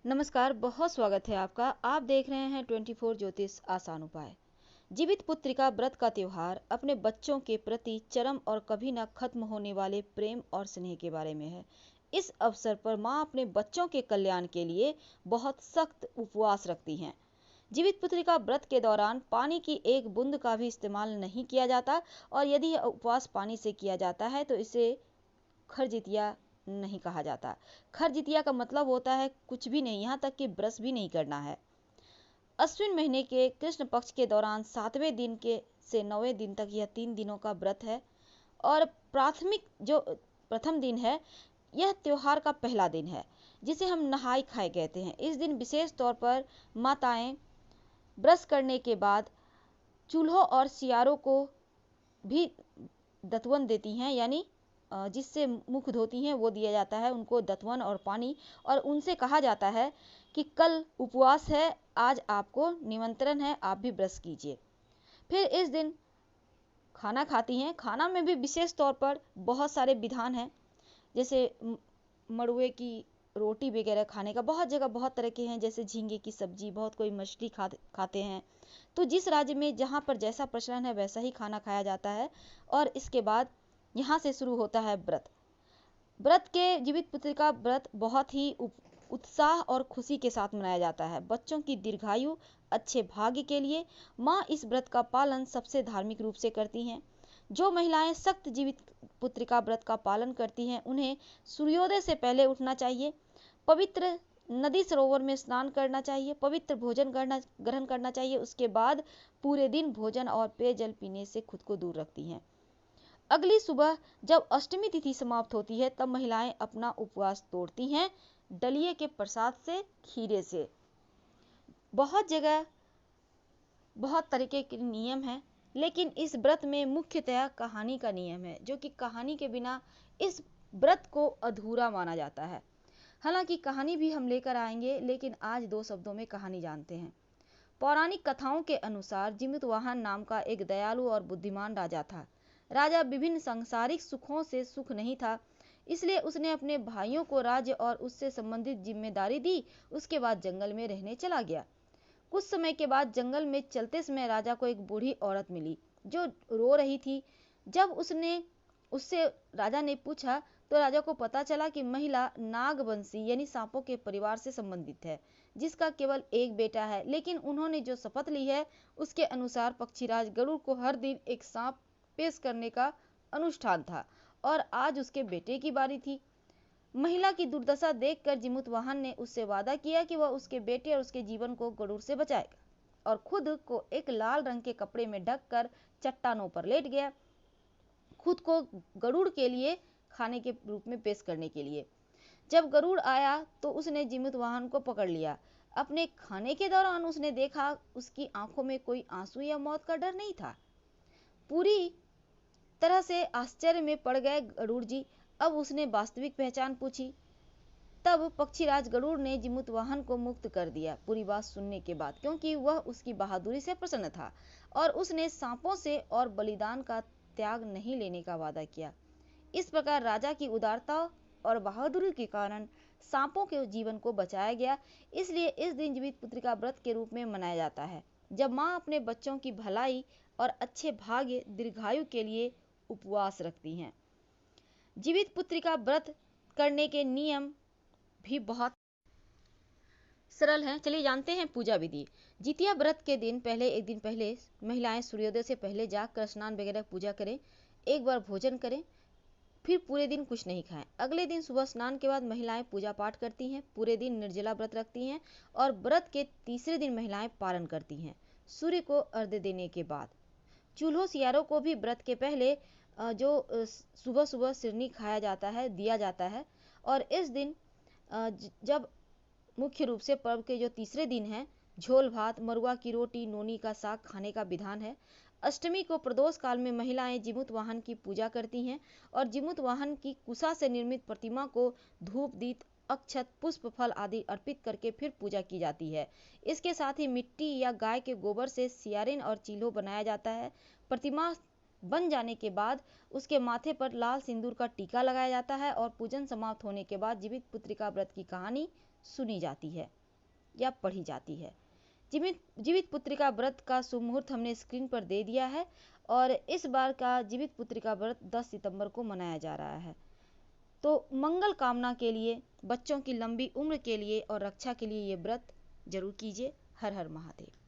नमस्कार, बहुत स्वागत है आपका। आप देख रहे हैं 24 ज्योतिष आसान उपाय। जीवित पुत्रिका व्रत का त्योहार अपने बच्चों के प्रति चरम और कभी न खत्म होने वाले प्रेम और स्नेह के बारे में है। इस अवसर पर माँ अपने बच्चों के कल्याण के लिए बहुत सख्त उपवास रखती हैं। जीवित पुत्रिका व्रत के दौरान पानी की एक बूंद का भी इस्तेमाल नहीं किया जाता और यदि यह उपवास पानी से किया जाता है तो इसे खरजितिया नहीं कहा जाता। खरजितिया का मतलब होता है कुछ भी नहीं, यहाँ तक कि ब्रश भी नहीं करना है। अश्विन महीने के कृष्ण पक्ष के दौरान 7वें दिन के से 9वें दिन तक यह 3 दिनों का व्रत है और प्राथमिक जो प्रथम दिन है यह त्योहार का पहला दिन है जिसे हम नहाई खाए कहते हैं। इस दिन विशेष तौर पर माताएं ब्रश करने के बाद चूल्हों और सियारों को भी दतवन देती हैं, यानी जिससे मुख धोती हैं वो दिया जाता है उनको दतवन और पानी, और उनसे कहा जाता है कि कल उपवास है, आज आपको निमंत्रण है, आप भी ब्रश कीजिए। फिर इस दिन खाना खाती हैं। खाना में भी विशेष तौर पर बहुत सारे विधान हैं, जैसे मड़ुए की रोटी वगैरह खाने का बहुत जगह बहुत तरह के हैं, जैसे झींगे की सब्जी, बहुत कोई मछली खाते हैं। तो जिस राज्य में जहाँ पर जैसा प्रचलन है वैसा ही खाना खाया जाता है। और इसके बाद यहाँ से शुरू होता है व्रत। व्रत के जीवित पुत्रिका व्रत बहुत ही उत्साह और खुशी के साथ मनाया जाता है। बच्चों की दीर्घायु, अच्छे भाग्य के लिए माँ इस व्रत का पालन सबसे धार्मिक रूप से करती हैं। जो महिलाएं सख्त जीवित पुत्रिका व्रत का पालन करती हैं उन्हें सूर्योदय से पहले उठना चाहिए, पवित्र नदी सरोवर में स्नान करना चाहिए, पवित्र भोजन ग्रहण करना चाहिए। उसके बाद पूरे दिन भोजन और पेयजल पीने से खुद को दूर रखती हैं। अगली सुबह जब अष्टमी तिथि समाप्त होती है तब महिलाएं अपना उपवास तोड़ती हैं डलिये के प्रसाद से, खीरे से। बहुत जगह बहुत तरीके के नियम हैं, लेकिन इस व्रत में मुख्यतः कहानी का नियम है, जो कि कहानी के बिना इस व्रत को अधूरा माना जाता है। हालांकि कहानी भी हम लेकर आएंगे, लेकिन आज 2 शब्दों में कहानी जानते हैं। पौराणिक कथाओं के अनुसार जिमुतवाहन नाम का एक दयालु और बुद्धिमान राजा था। राजा विभिन्न सांसारिक सुखों से सुख नहीं था, इसलिए उसने अपने भाइयों को राज्य और उससे संबंधित जिम्मेदारी दी। उसके बाद जंगल में रहने चला गया। कुछ समय के बाद जंगल में चलते समय राजा को एक बूढ़ी औरत मिली जो रो रही थी। जब उससे राजा ने पूछा तो राजा को पता चला कि महिला नागवंशी यानी सांपों के परिवार से संबंधित है, जिसका केवल एक बेटा है। लेकिन उन्होंने जो शपथ ली है उसके अनुसार पक्षीराज गरुड़ को हर दिन एक सांप पेश करने का अनुष्ठान था और आज उसके बेटे की बारी थी। महिला की दुर्दशा देखकर जिमुतवाहन ने उससे वादा किया कि वह उसके बेटे और उसके जीवन को गरुड़ से बचाएगा और खुद को एक लाल रंग के कपड़े में ढककर चट्टानों पर लेट गया, खुद को गरुड़ के लिए खाने के रूप में पेश करने के लिए। जब गरुड़ आया तो उसने जिमुतवाहन को पकड़ लिया। अपने खाने के दौरान उसने देखा उसकी आंखों में कोई आंसू या मौत का डर नहीं था। पूरी तरह से आश्चर्य में पड़ गए गरुड़ जी। अब उसने वास्तविक पहचान पूछी। तब पक्षीराज गरुड़ ने जिमुतवाहन को मुक्त कर दिया पूरी बात सुनने के बाद, क्योंकि वह उसकी बहादुरी से प्रसन्न था और उसने सांपों से और बलिदान का त्याग नहीं लेने का वादा किया। इस प्रकार राजा की उदारता और बहादुरी के कारण सांपों के जीवन को बचाया गया। इसलिए इस दिन जीवित पुत्रिका व्रत के रूप में मनाया जाता है, जब माँ अपने बच्चों की भलाई और अच्छे भाग्य दीर्घायु के लिए उपवास रखती हैं। जीवित पुत्रिका व्रत करने के नियम भी बहुत सरल हैं। चलिए जानते हैं पूजा विधि। जितिया व्रत के दिन एक दिन पहले महिलाएं सूर्योदय से पहले जाकर स्नान वगैरह पूजा करें, एक बार भोजन करें, फिर पूरे दिन कुछ नहीं खाएं। अगले दिन सुबह स्नान के बाद महिलाएं पूजा पाठ करती हैं, पूरे दिन निर्जला व्रत रखती हैं और व्रत के तीसरे दिन महिलाएं पारण करती हैं सूर्य को अर्घ्य देने के बाद। चूल्हों सियारों को भी व्रत के पहले जो सुबह सुबह सिरनी खाया जाता है, दिया जाता है। और इस दिन जब मुख्य रूप से पर्व के जो तीसरे दिन है, झोल भात, मरुआ की रोटी, नोनी का साग खाने का विधान है। अष्टमी को प्रदोष काल में महिलाएं जिमुतवाहन की पूजा करती हैं और जिमुतवाहन की कुशा से निर्मित प्रतिमा को धूप, दीप, अक्षत, पुष्प, फल आदि अर्पित करके फिर पूजा की जाती है। इसके साथ ही मिट्टी या गाय के गोबर से सियारिन और चील्हो बनाया जाता है। प्रतिमा बन जाने के बाद उसके माथे पर लाल सिंदूर का टीका लगाया जाता है और पूजन समाप्त होने के बाद जीवित पुत्रिका व्रत की कहानी सुनी जाती है या पढ़ी जाती है। जीवित पुत्रिका व्रत का शुभ मुहूर्त हमने स्क्रीन पर दे दिया है और इस बार का जीवित पुत्रिका व्रत 10 सितंबर को मनाया जा रहा है। तो मंगल कामना के लिए, बच्चों की लंबी उम्र के लिए और रक्षा के लिए ये व्रत जरूर कीजिए। हर हर महादेव।